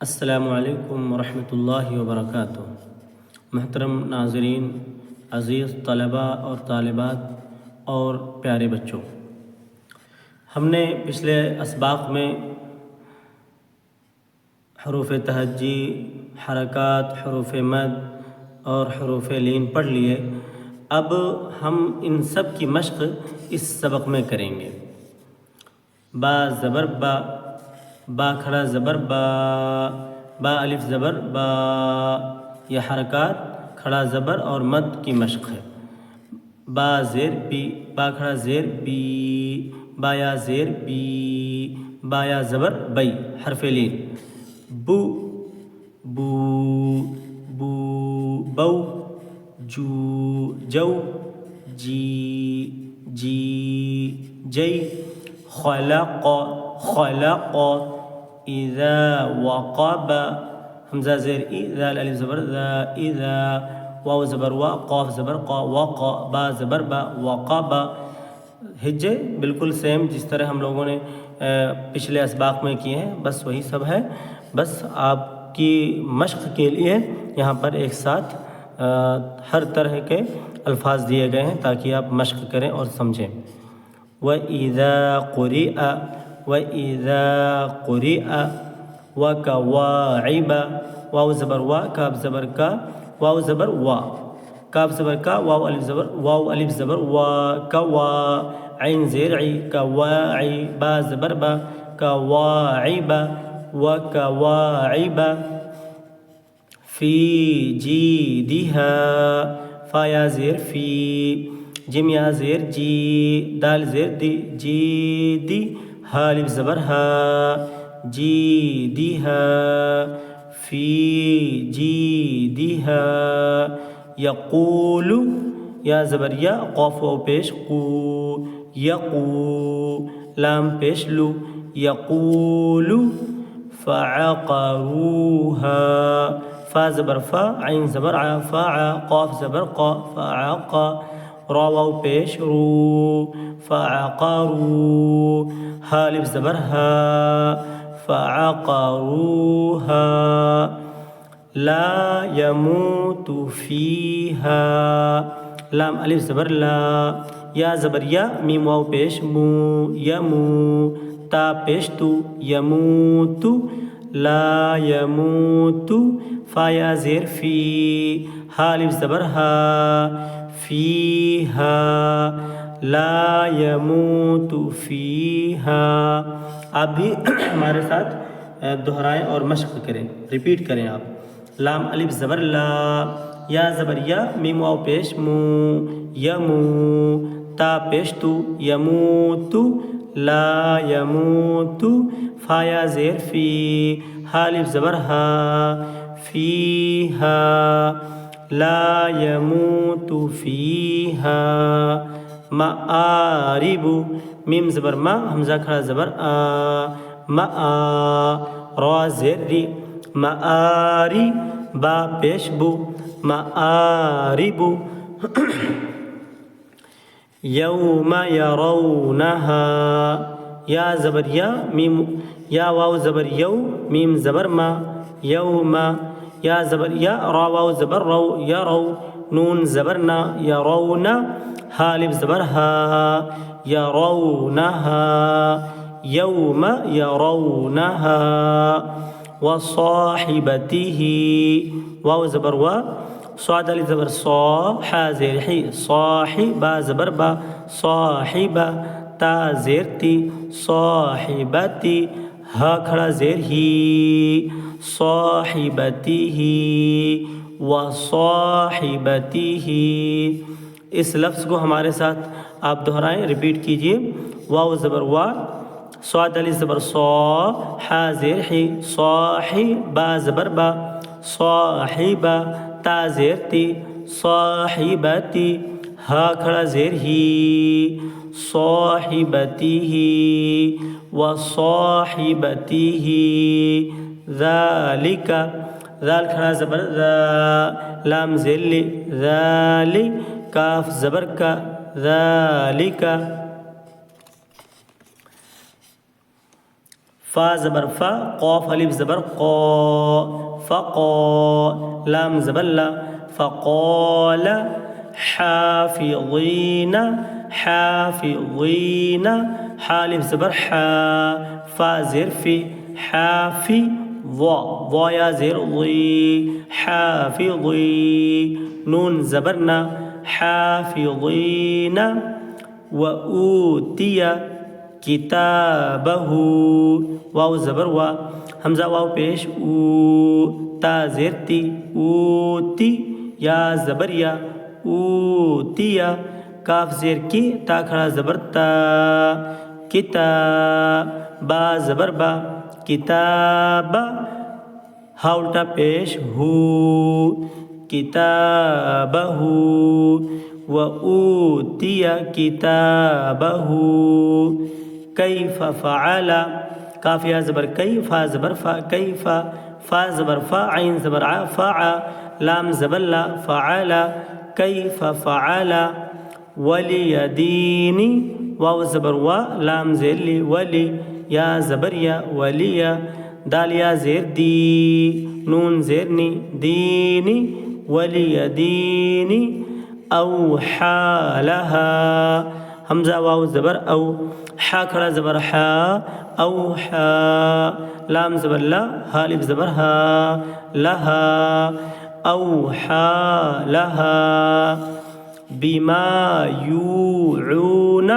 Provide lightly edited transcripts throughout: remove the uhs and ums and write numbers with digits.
अस्सलामु अलैकुम वरहमतुल्लाहि वबरकातुह। महतरम नाज़रीन, अज़ीज़ तलबा और तालिबात और प्यारे बच्चों, हमने पिछले असबाक़ में हरूफ़ तहज्जी, हरकात, हरूफ़ मद और हरूफ़ लीन पढ़ लिए। अब हम इन सब की मश्क़ इस सबक में करेंगे। बा ज़बर बा, बा खड़ा ज़बर बा, बा अलिफ ज़बर बा। यह हरकात खड़ा ज़बर और मद की मश्क़ है। बा ज़ेर बी, बा खड़ा ज़ेर बी, बा या ज़ेर बी, बा या ज़बर बई, हरफ़ लीन। बू बू, बू बऊ, जू जौ, जी जी जई, खलक़ खलक़, इज़ा वक़ब, हमज़ा ज़ेर ई, ज़ाल अलिफ ज़बर ज़ा, इज़ा, वाव ज़बर वा, क़ाफ़ ज़बर क़ा, वक़, बा ज़बर बा, वक़ब। हिज्जे बिल्कुल सेम जिस तरह हम लोगों ने पिछले असबाक़ में किए हैं, बस वही सब है। बस आपकी मश्क़ के लिए यहाँ पर एक साथ हर तरह के अल्फाज दिए गए हैं ताकि आप मश्क़ करें और समझें। व इज़ा क़ुरिअ, व इज़ा क़ुरिअ, व कवाइब, वाव ज़बर वा, काफ ज़बर का, वाव ज़बर वा, काफ ज़बर का, वाव अलिफ ज़बर वा, कवा, ऐन ज़ेर ई, कवाई, बा ज़बर बा, कवाइब, व कवाइब, फ़ी जीदिहा, फ़ा या ज़ेर फ़ी, जिम या ज़ेर जी, दाल ज़ेर दी, जी दी, हा अलिफ ज़बर हा, जी दिहा, फ़ी जी दिहा। यक़ूलु, या ज़बर या, क़ाफ़ वाव पेश क़ू, यक़ू, लाम पेश लू, यक़ूलु, फ़अक़रूहा, फ़ा ज़बर फ़ा, ऐन ज़बर आ, फ़अ, क़ाफ़ ज़बर क़ा, फ़अक़, रा वाव पेश रू, फ़अक़रू, हा अलिफ ज़बर हा, फ़अक़रूहा। ला यमूतु फ़ीहा, लाम अलिफ ज़बर ला, या ज़बर या, मीम वाव पेश मू, यमू, ता पेश तू, यमूतु, ला यमूतु, फ़ा या ज़ेर फ़ी, हा अलिफ ज़बर हा, फ़ीहा, ला यमूतु फ़ीहा। आप भी हमारे साथ दोहराएं और मश्क़ करें, रिपीट करें आप। लाम अलिफ ज़बर ला, या ज़बर या, मीम वाव पेश मू, यमू, ता पेश तू, यमूतु, ला यमूतु, फ़ा या ज़ेर फ़ी, हा अलिफ ज़बर हा, फ़ीहा, ला यमूतु फ़ीहा। मआरिबु, मीम ज़बर मा, हमज़ा खड़ा ज़बर आ, मआ, रा ज़ेर री, मआरी, बा पेश बू, मआरिबु। यौम यरौनहा, या ज़बर या, मीम, या वाव ज़बर यौ, मीम ज़बर मा, यौम, या ज़बर या, रा वाव ज़बर रौ, यरौ, नून ज़बर ना, यरौना, हा अलिफ ज़बर हा, यरौनहा, यौम यरौनहा। व साहिबतिही, वाव ज़बर वा, स्वाद अलिफ ज़बर सौ, हा ज़ेर ही, साहि, बा ज़बर बा, साहिबा, ता ज़ेर ती, साहिबती, हा खड़ा ज़ेर ही, साहिबतिही, व साहिबतिही। इस लफ्ज़ को हमारे साथ आप दोहराएं, रिपीट कीजिए। वाव ज़बर वा, स्वाद अलिफ ज़बर सौ, हा ज़ेर ही, साहि, बा ज़बर बा, साहिबा, ता ज़ेर ती, साहिबती, हा खड़ा ज़ेर ही, साहिबतिही, व साहिबतिही। ज़ालिका, ज़ाल खड़ा ज़बर ज़ा, लाम ज़ेर ली, ज़ालि, काफ ज़बर का, ज़ालिका। فا زبر فا قاف الف زبر قا فقا لام زبر لا فقال حافظين حافظين حالف زبر حا فا زير في حافي ضا يا زير ضي حافظي نون زبرنا حافظين وأوتي كتابه واو زبر وا همزة واو پیش او تا زیر تی اوتی یا زبر یا اوتیا کاف زیر کی تا کھڑا زبر تا کتاب با زبر با کتاب ہا الٹا پیش ہو کتابه وأوتي كتابه كيف فعل كاف يا زبر كيف زبر فا كيف فا زبر فا عين زبر ع فع لام زبر لا فعل كيف فعل وليديني واو زبر وا لام زير لي ولي يا زبر يا ولي دال يا زير دي نون زيرني ديني وليديني أوحى لها همزة واو زبر أو حا كرا زبر حا أوحى لام زبر لا هالف زبر ها لها أوحى لها بما يوعون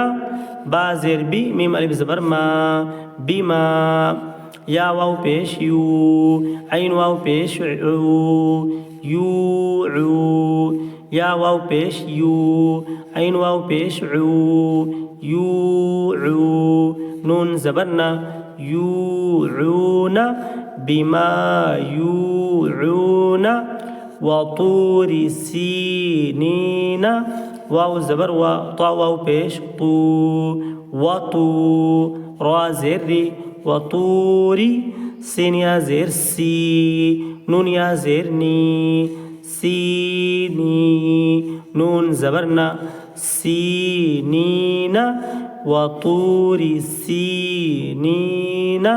بازر بي ميم ألف زبر ما بما يا واو پیش يو عين واو پیش عو يوعو يا واو پیش يو عين واو پیش عو يوعو نون زبرنا يوعون بما يوعون وطور سينين واو زبر و طا واو پیش طو وطو را زر وطوري سين يا زير سي نون يا زير ني سيني نون زبرنا سينين وطور سينين